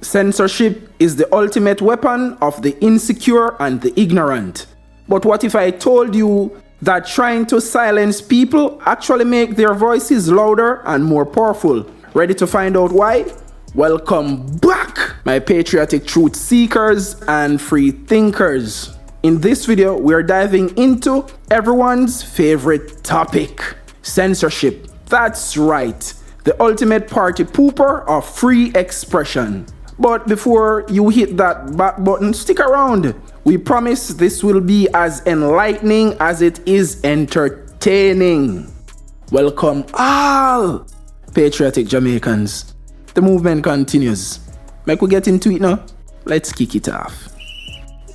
Censorship is the ultimate weapon of the insecure and the ignorant. But what if I told you that trying to silence people actually make their voices louder and more powerful? Ready to find out why? Welcome back, my patriotic truth seekers and free thinkers. In this video, we're diving into everyone's favorite topic, censorship. That's right, the ultimate party pooper of free expression. But before you hit that back button, stick around. We promise this will be as enlightening as it is entertaining. Welcome all patriotic Jamaicans. The movement continues. Make we get into it now? Let's kick it off.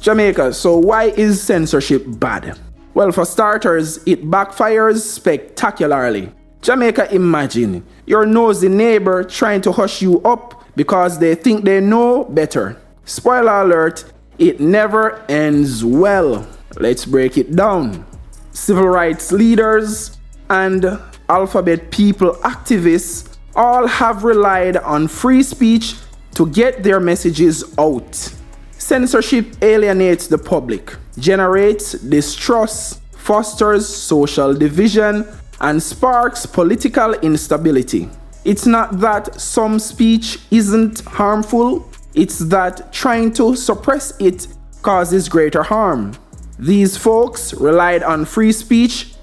Jamaica, so why is censorship bad? Well, for starters, it backfires spectacularly. Jamaica Imagine, your nosy neighbor trying to hush you up because they think they know better. Spoiler alert, it never ends well. Let's break it down. Civil rights leaders and alphabet people activists all have relied on free speech to get their messages out. Censorship alienates the public, generates distrust, fosters social division, and sparks political instability. It's not that some speech isn't harmful, it's that trying to suppress it causes greater harm. These folks relied on free speech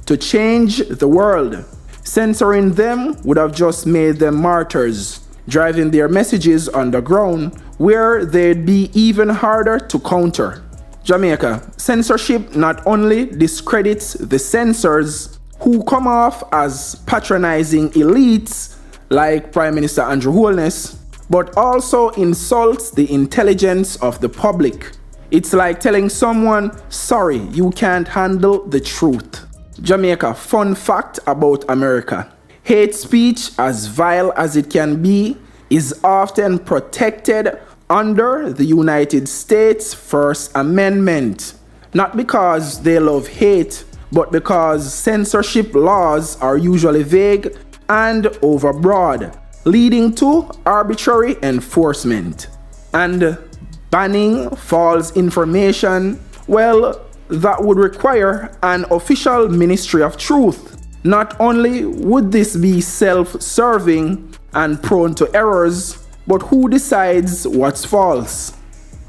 to change the world. Censoring them would have just made them martyrs, driving their messages underground where they'd be even harder to counter. Jamaica, censorship not only discredits the censors who come off as patronizing elites like Prime Minister Andrew Holness, but also insults the intelligence of the public. It's like telling someone, sorry, you can't handle the truth. Jamaica, fun fact about America. Hate speech, as vile as it can be, is often protected under the United States First Amendment. Not because they love hate, but because censorship laws are usually vague and overbroad, leading to arbitrary enforcement. And banning false information, well, that would require an official Ministry of Truth. Not only would this be self-serving and prone to errors, but who decides what's false?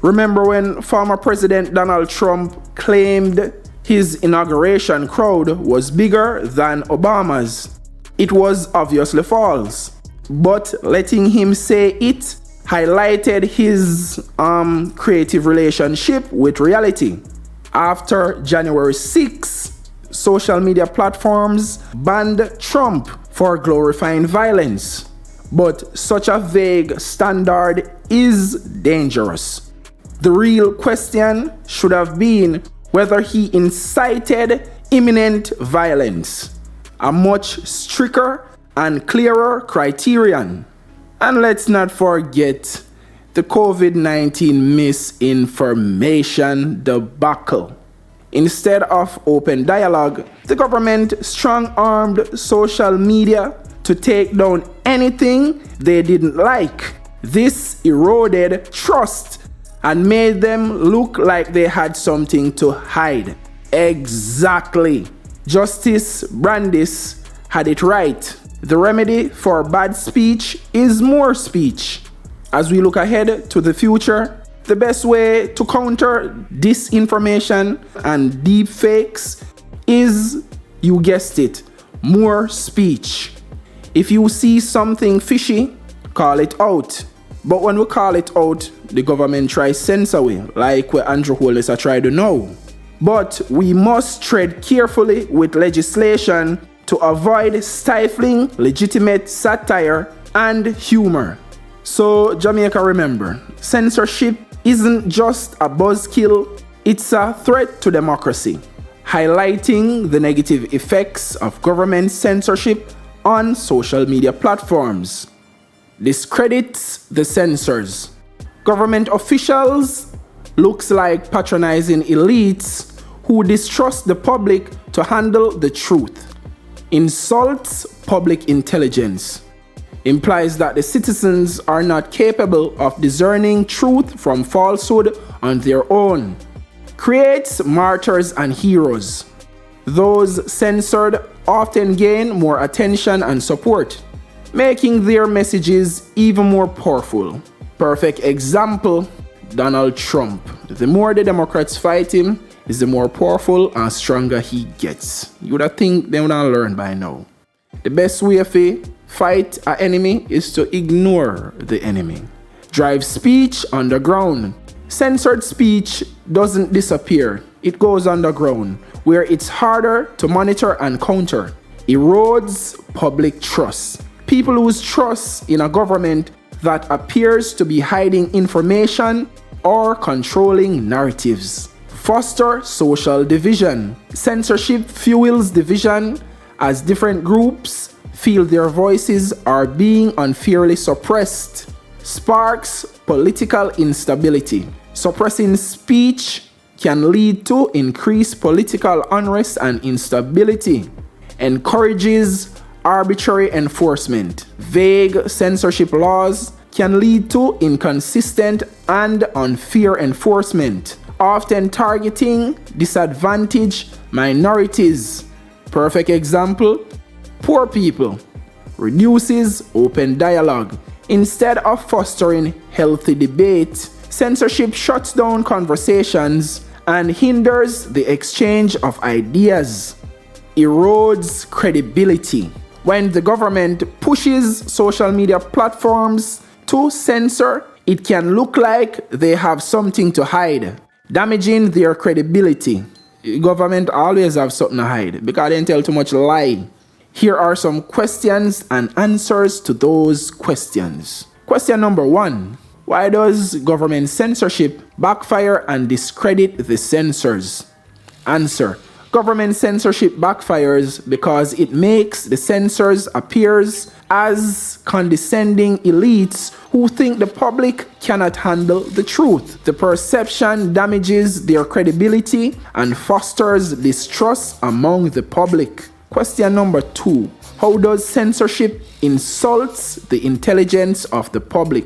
Remember when former President Donald Trump claimed his inauguration crowd was bigger than Obama's? It was obviously false, but letting him say it highlighted his creative relationship with reality. After January 6, social media platforms banned Trump for glorifying violence. But such a vague standard is dangerous. The real question should have been whether he incited imminent violence, a much stricter and clearer criterion. And let's not forget the COVID-19 misinformation debacle. Instead of open dialogue, the government strong-armed social media to take down anything they didn't like. This eroded trust and made them look like they had something to hide. Exactly. Justice Brandis had it right. The remedy for bad speech is more speech. As we look ahead to the future, the best way to counter disinformation and deep fakes is, you guessed it, more speech. If you see something fishy, call it out. But when we call it out, the government tries censor we, like what Andrew Holness tried to know. But we must tread carefully with legislation to avoid stifling legitimate satire and humor. So Jamaica, remember, censorship isn't just a buzzkill, it's a threat to democracy, highlighting the negative effects of government censorship on social media platforms. Discredits the censors. Government officials looks like patronizing elites who distrust the public to handle the truth. Insults public intelligence. implies that the citizens are not capable of discerning truth from falsehood on their own. Creates martyrs and heroes. Those censored often gain more attention and support, making their messages even more powerful. Perfect example, Donald Trump. The more the Democrats fight him, is the more powerful and stronger he gets. You would think they would have learned by now. The best way to fight an enemy is to ignore the enemy. Drive speech underground. Censored speech doesn't disappear. It goes underground, where it's harder to monitor and counter. Erodes public trust. People lose trust in a government that appears to be hiding information or controlling narratives. Foster social division. Censorship fuels division as different groups feel their voices are being unfairly suppressed. Sparks political instability. Suppressing speech can lead to increased political unrest and instability. Encourages arbitrary enforcement. Vague censorship laws can lead to inconsistent and unfair enforcement, often targeting disadvantaged minorities. Perfect example, poor people. Reduces open dialogue. Instead of fostering healthy debate, censorship shuts down conversations and hinders the exchange of ideas. Erodes credibility. When the government pushes social media platforms to censor, it can look like they have something to hide, damaging their credibility. Government always have something to hide because they tell too much lie. Here are some questions and answers to those questions. Question number 1. Why does government censorship backfire and discredit the censors? Answer. Government censorship backfires because it makes the censors appear as condescending elites who think the public cannot handle the truth. The perception damages their credibility and fosters distrust among the public. Question number 2. How does censorship insults the intelligence of the public?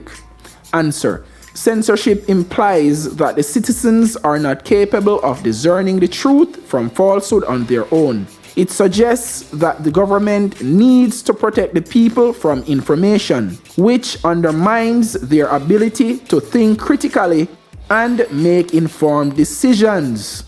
Answer. Censorship implies that the citizens are not capable of discerning the truth from falsehood on their own. It suggests that the government needs to protect the people from information, which undermines their ability to think critically and make informed decisions.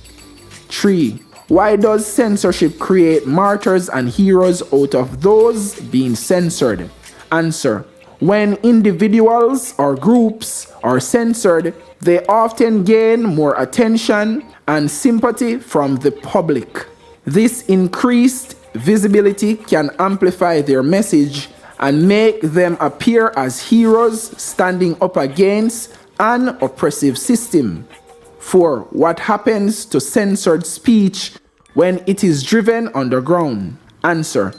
3. Why does censorship create martyrs and heroes out of those being censored? Answer. When individuals or groups are censored, they often gain more attention and sympathy from the public. This increased visibility can amplify their message and make them appear as heroes standing up against an oppressive system. 4. What happens to censored speech when it is driven underground? Answer.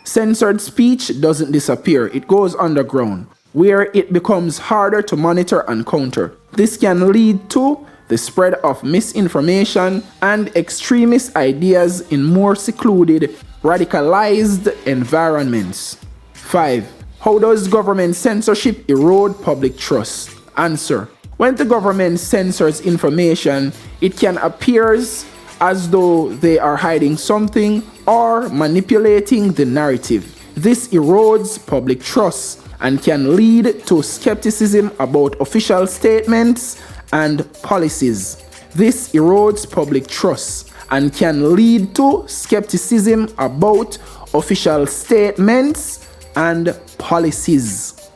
Censored speech doesn't disappear, it goes underground, where it becomes harder to monitor and counter. This can lead to the spread of misinformation and extremist ideas in more secluded, radicalized environments. 5. How does government censorship erode public trust? Answer. When the government censors information, it can appear as though they are hiding something or manipulating the narrative. This erodes public trust and can lead to skepticism about official statements and policies. This erodes public trust and can lead to skepticism about official statements and policies.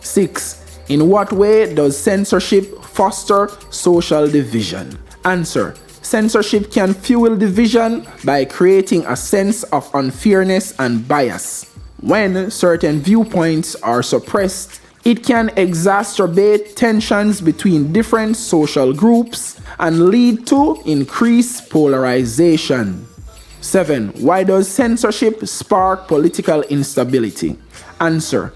6. In what way does censorship foster social division? Answer. Censorship can fuel division by creating a sense of unfairness and bias. When certain viewpoints are suppressed, it can exacerbate tensions between different social groups and lead to increased polarization. 7. Why does censorship spark political instability? Answer.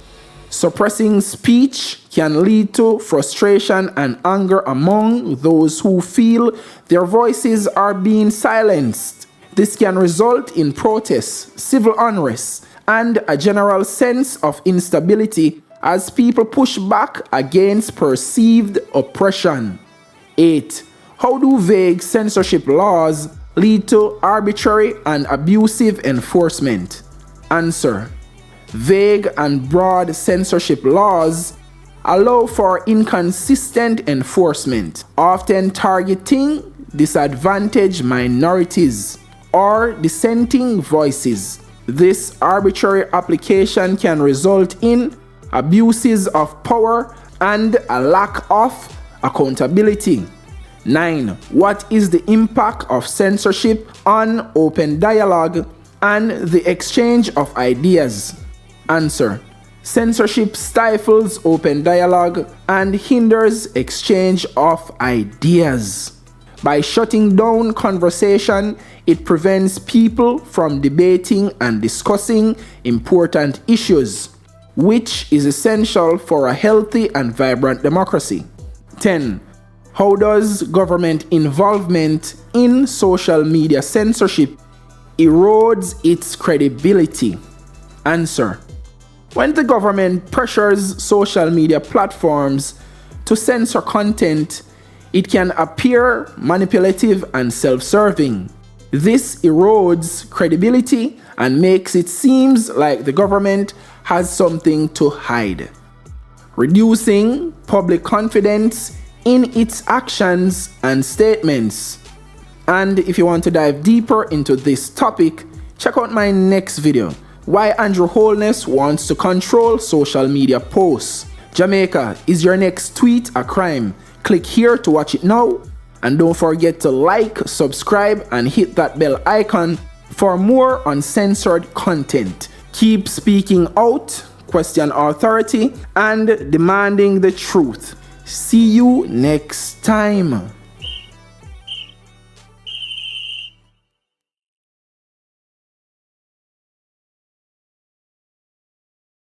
Suppressing speech can lead to frustration and anger among those who feel their voices are being silenced. This can result in protests, civil unrest, and a general sense of instability as people push back against perceived oppression. 8. How do vague censorship laws lead to arbitrary and abusive enforcement? Answer. Vague and broad censorship laws allow for inconsistent enforcement, often targeting disadvantaged minorities or dissenting voices. This arbitrary application can result in abuses of power and a lack of accountability. 9. What is the impact of censorship on open dialogue and the exchange of ideas? Answer. Censorship stifles open dialogue and hinders exchange of ideas. By shutting down conversation, it prevents people from debating and discussing important issues, which is essential for a healthy and vibrant democracy. 10. How does government involvement in social media censorship erodes its credibility? Answer. When the government pressures social media platforms to censor content, it can appear manipulative and self-serving. This erodes credibility and makes it seem like the government has something to hide, reducing public confidence in its actions and statements. And if you want to dive deeper into this topic, check out my next video, Why Andrew Holness Wants to Control Social Media Posts. Jamaica, is your next tweet a crime? Click here to watch it now. And don't forget to like, subscribe, and hit that bell icon for more uncensored content. Keep speaking out, question authority, and demanding the truth. See you next time.